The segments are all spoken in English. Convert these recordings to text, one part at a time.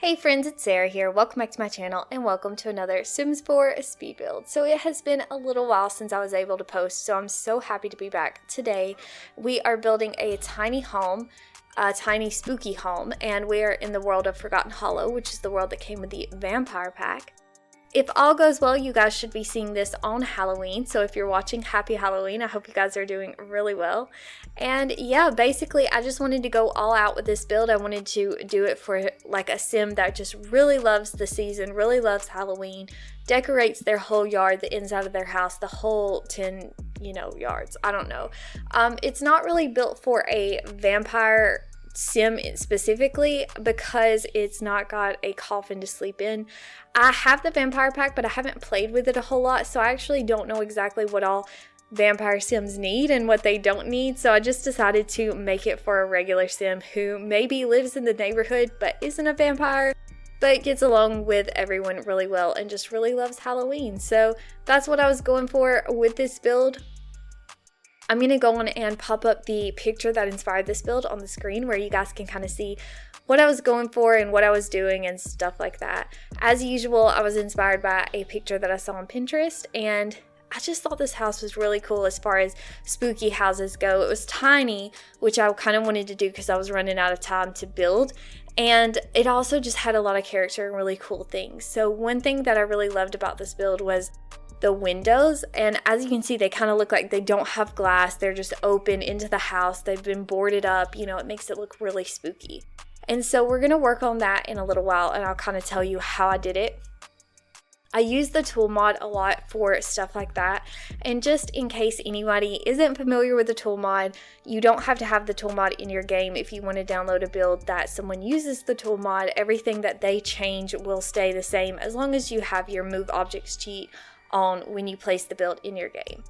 Hey friends, it's Sarah here. Welcome back to my channel and welcome to another Sims 4 speed build. So it has been a little while since I was able to post, so I'm so happy to be back. Today we are building a tiny home, a tiny spooky home, and we are in the world of Forgotten Hollow, which is the world that came with the vampire pack. If all goes well, you guys should be seeing this on Halloween, so if you're watching, happy Halloween. I hope you guys are doing really well. And yeah, basically I just wanted to go all out with this build. I wanted to do it for like a sim that just really loves the season, really loves Halloween, decorates their whole yard, the inside of their house, the whole 10 yards. I don't know. It's not really built for a vampire sim specifically because it's not got a coffin to sleep in. I have the vampire pack, but I haven't played with it a whole lot, so I actually don't know exactly what all vampire sims need and what they don't need, so I just decided to make it for a regular sim who maybe lives in the neighborhood but isn't a vampire, but gets along with everyone really well and just really loves Halloween. So that's what I was going for with this build. I'm going to go on and pop up the picture that inspired this build on the screen where you guys can kind of see what I was going for and what I was doing and stuff like that. As usual, I was inspired by a picture that I saw on Pinterest, and I just thought this house was really cool as far as spooky houses go. It was tiny, which I kind of wanted to do because I was running out of time to build, and it also just had a lot of character and really cool things. So one thing that I really loved about this build was the windows, and as you can see, they kind of look like they don't have glass. They're just open into the house. They've been boarded up. It makes it look really spooky. And so we're going to work on that in a little while, and I'll kind of tell you how I did it. I use the T.O.O.L mod a lot for stuff like that, and just in case anybody isn't familiar with the T.O.O.L mod, you don't have to have the T.O.O.L mod in your game if you want to download a build that someone uses the T.O.O.L mod. Everything that they change will stay the same as long as you have your move objects cheat on when you place the build in your game.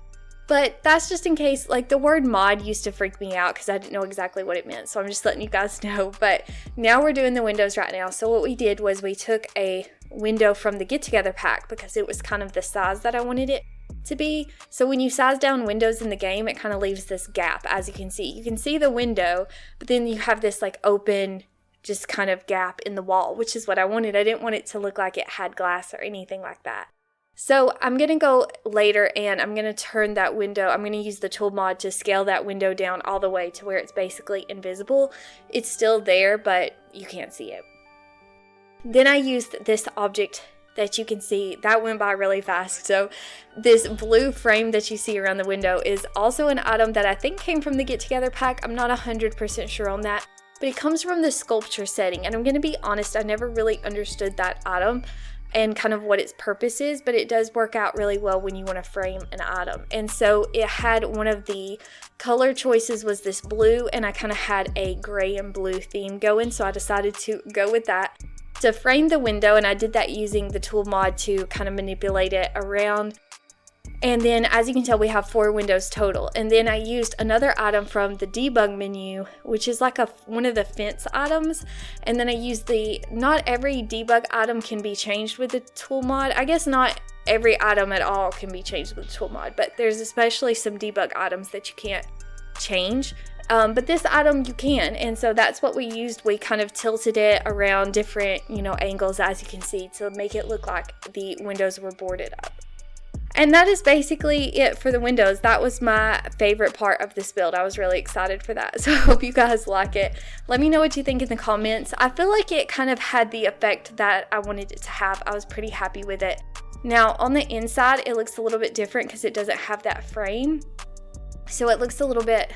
But that's just in case, like the word mod used to freak me out because I didn't know exactly what it meant, so I'm just letting you guys know. But now we're doing the windows right now. So what we did was we took a window from the get together pack because it was kind of the size that I wanted it to be. So when you size down windows in the game, it kind of leaves this gap. As you can see the window, but then you have this like open just kind of gap in the wall, which is what I wanted. I didn't want it to look like it had glass or anything like that. So I'm going to go later and I'm going to turn that window, I'm going to use the T.O.O.L mod to scale that window down all the way to where it's basically invisible. It's still there, but you can't see it. Then I used this object that you can see, that went by really fast. So this blue frame that you see around the window is also an item that I think came from the Get Together pack. I'm not 100% sure on that, but it comes from the sculpture setting. And I'm going to be honest, I never really understood that item and kind of what its purpose is, but it does work out really well when you want to frame an item. And so it had one of the color choices was this blue, and I kind of had a gray and blue theme going, so I decided to go with that to frame the window, and I did that using the T.O.O.L mod to kind of manipulate it around. And then as you can tell, we have 4 windows total. And then I used another item from the debug menu, which is like one of the fence items. And then I used not every debug item can be changed with the T.O.O.L mod. I guess not every item at all can be changed with the T.O.O.L mod, but there's especially some debug items that you can't change. But this item you can, and so that's what we used. We kind of tilted it around different, angles, as you can see, to make it look like the windows were boarded up. And that is basically it for the windows. That was my favorite part of this build. I was really excited for that. So I hope you guys like it. Let me know what you think in the comments. I feel like it kind of had the effect that I wanted it to have. I was pretty happy with it. Now on the inside, it looks a little bit different because it doesn't have that frame. So it looks a little bit,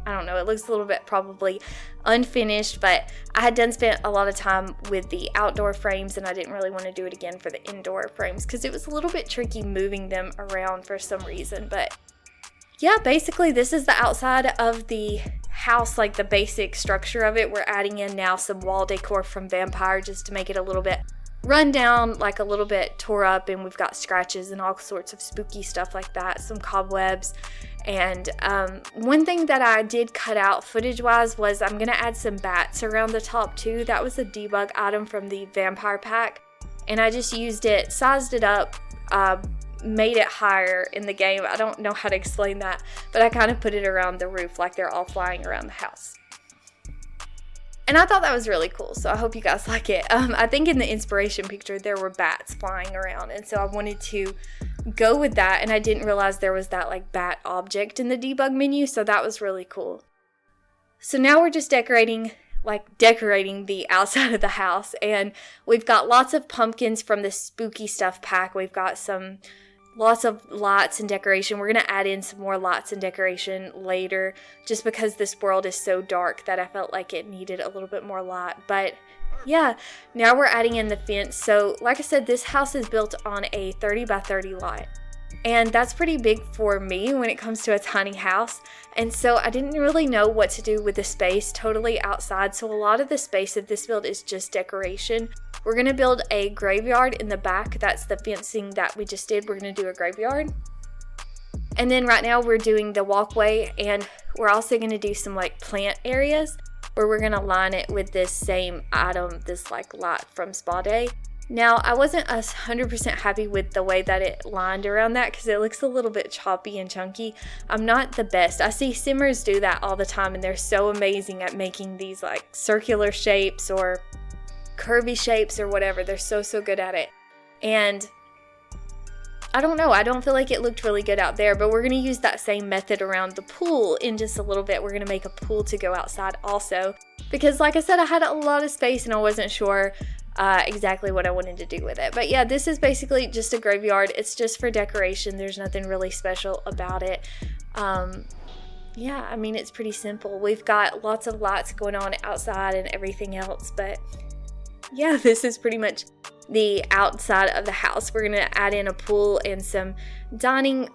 it looks a little bit probably unfinished, but I had spent a lot of time with the outdoor frames and I didn't really want to do it again for the indoor frames because it was a little bit tricky moving them around for some reason. But yeah, basically this is the outside of the house, like the basic structure of it. We're adding in now some wall decor from Vampire just to make it a little bit run down, like a little bit tore up, and we've got scratches and all sorts of spooky stuff like that, some cobwebs. And one thing that I did cut out footage wise was I'm gonna add some bats around the top too. That was a debug item from the vampire pack, and I just used it, sized it up, made it higher in the game. I don't know how to explain that, but I kind of put it around the roof like they're all flying around the house. And I thought that was really cool, so I hope you guys like it. I think in the inspiration picture there were bats flying around, and so I wanted to go with that, and I didn't realize there was that like bat object in the debug menu, so that was really cool. So now we're just decorating the outside of the house, and we've got lots of pumpkins from the spooky stuff pack. We've got lots of lights and decoration. We're going to add in some more lights and decoration later, just because this world is so dark that I felt like it needed a little bit more light. But yeah, now we're adding in the fence. So like I said, this house is built on a 30 by 30 lot. And that's pretty big for me when it comes to a tiny house. And so I didn't really know what to do with the space totally outside. So a lot of the space of this build is just decoration. We're going to build a graveyard in the back. That's the fencing that we just did. We're going to do a graveyard. And then right now we're doing the walkway, and we're also going to do some like plant areas where we're going to line it with this same item, this like light from Spa Day. Now, I wasn't 100% happy with the way that it lined around that because it looks a little bit choppy and chunky. I'm not the best. I see simmers do that all the time, and they're so amazing at making these like circular shapes or curvy shapes or whatever. They're so good at it. And I don't know, I don't feel like it looked really good out there, but we're going to use that same method around the pool in just a little bit. We're going to make a pool to go outside also because, like I said, I had a lot of space and I wasn't sure exactly what I wanted to do with it. But yeah, this is basically just a graveyard. It's just for decoration. There's nothing really special about it. Yeah, I mean, it's pretty simple. We've got lots of lights going on outside and everything else, but yeah, this is pretty much the outside of the house. We're going to add in a pool and some dining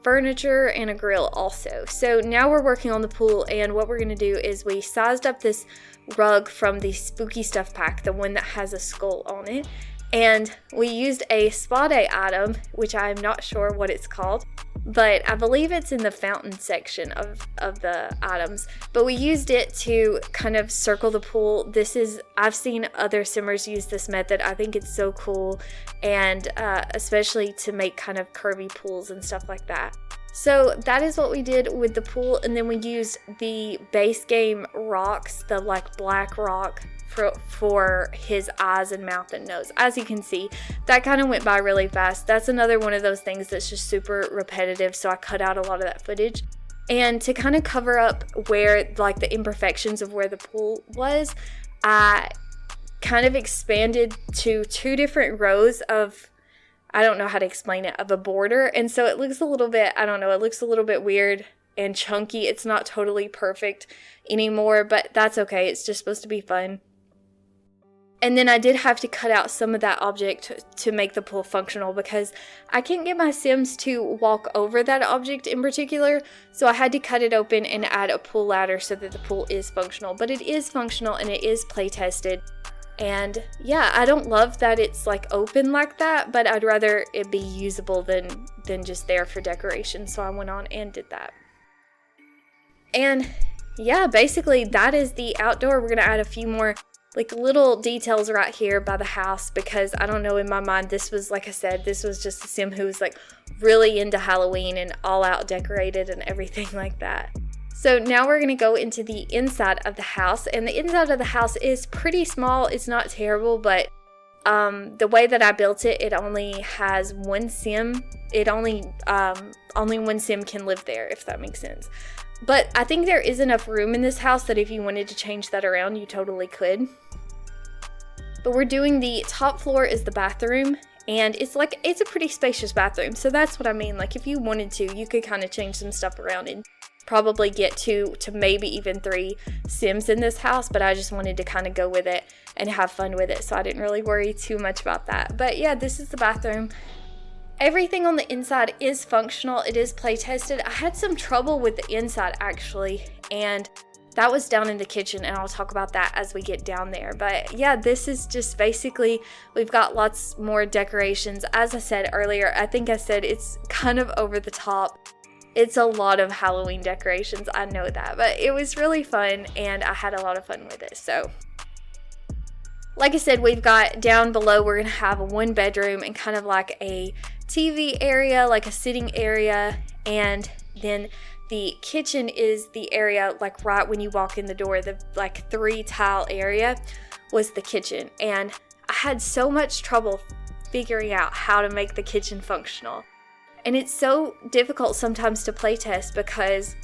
furniture and a grill also. So now we're working on the pool, and what we're going to do is we sized up this rug from the spooky stuff pack, the one that has a skull on it, and we used a Spa Day item, which I'm not sure what it's called, but I believe it's in the fountain section of the items. But we used it to kind of circle the pool. I've seen other simmers use this method. I think it's so cool, and especially to make kind of curvy pools and stuff like that. So that is what we did with the pool, and then we used the base game rocks, the like black rock for his eyes and mouth and nose. As you can see, that kind of went by really fast. That's another one of those things that's just super repetitive, so I cut out a lot of that footage. And to kind of cover up where like the imperfections of where the pool was, I kind of expanded to 2 different rows of, I don't know how to explain it, of a border. And so it looks a little bit, I don't know, it looks a little bit weird and chunky. It's not totally perfect anymore, but that's okay. It's just supposed to be fun. And then I did have to cut out some of that object to make the pool functional because I can't get my Sims to walk over that object in particular. So I had to cut it open and add a pool ladder so that the pool is functional. But it is functional and it is play tested. And yeah, I don't love that it's like open like that, but I'd rather it be usable than just there for decoration. So I went on and did that. And yeah, basically that is the outdoor. We're going to add a few more like little details right here by the house because I don't know, in my mind this was, like I said, this was just a sim who was like really into Halloween and all out decorated and everything like that. So now we're going to go into the inside of the house, and the inside of the house is pretty small. It's not terrible, but the way that I built it, it only has one sim. Only one sim can live there, if that makes sense. But I think there is enough room in this house that if you wanted to change that around, you totally could. But we're doing the top floor is the bathroom, and it's a pretty spacious bathroom. So that's what I mean. Like if you wanted to, you could kind of change some stuff around and probably get 2 to maybe even 3 Sims in this house. But I just wanted to kind of go with it and have fun with it. So I didn't really worry too much about that. But yeah, this is the bathroom. Everything on the inside is functional. It is play tested. I had some trouble with the inside actually, and that was down in the kitchen, and I'll talk about that as we get down there. But yeah, this is just basically, we've got lots more decorations. As I said earlier, I think I said it's kind of over the top. It's a lot of Halloween decorations, I know that, but it was really fun and I had a lot of fun with it. So like I said, we've got down below, we're gonna have a 1 bedroom and kind of like a TV area, like a sitting area, and then the kitchen is the area like right when you walk in the door. The like 3 tile area was the kitchen, and I had so much trouble figuring out how to make the kitchen functional. And it's so difficult sometimes to playtest because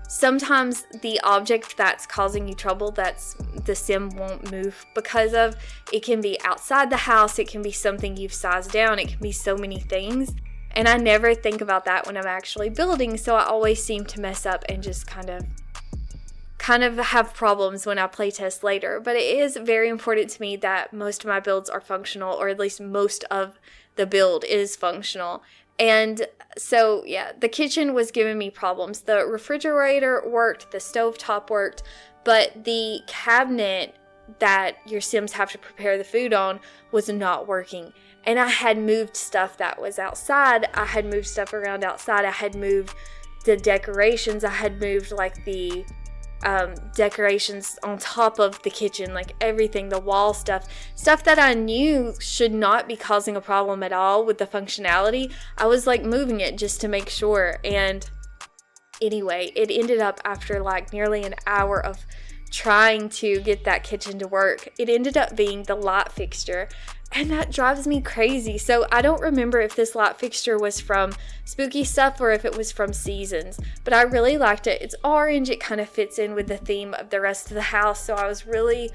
sometimes the object that's causing you trouble, that's the sim won't move because of, it can be outside the house, it can be something you've sized down, it can be so many things. And I never think about that when I'm actually building, so I always seem to mess up and just kind of have problems when I playtest later. But it is very important to me that most of my builds are functional, or at least most of the build is functional. And so, yeah, the kitchen was giving me problems. The refrigerator worked, the stovetop worked, but the cabinet that your Sims have to prepare the food on was not working. And I had moved stuff that was outside. I had moved stuff around outside. I had moved the decorations. I had moved like the decorations on top of the kitchen, like everything, the wall stuff that I knew should not be causing a problem at all with the functionality. I was like moving it just to make sure. And anyway, it ended up after like nearly an hour of trying to get that kitchen to work, it ended up being the light fixture. And that drives me crazy. So I don't remember if this light fixture was from Spooky Stuff or if it was from Seasons, but I really liked it. It's orange. It kind of fits in with the theme of the rest of the house. So I was really,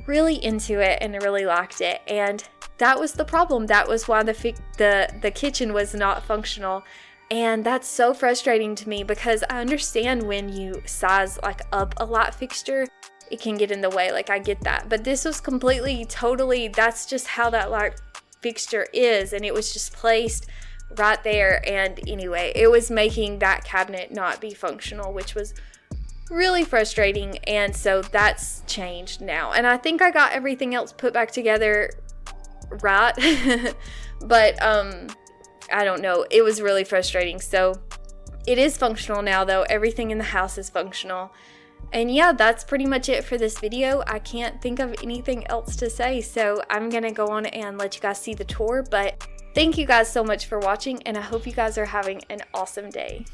really into it and I really liked it. And that was the problem. That was why the kitchen was not functional. And that's so frustrating to me because I understand when you size like up a light fixture, it can get in the way, like I get that. But this was completely, totally, that's just how that light fixture is, and it was just placed right there. And anyway, it was making that cabinet not be functional, which was really frustrating. And so that's changed now. And I think I got everything else put back together right. But I don't know. It was really frustrating. So it is functional now though. Everything in the house is functional. And yeah, that's pretty much it for this video. I can't think of anything else to say, so I'm gonna go on and let you guys see the tour. But thank you guys so much for watching, and I hope you guys are having an awesome day.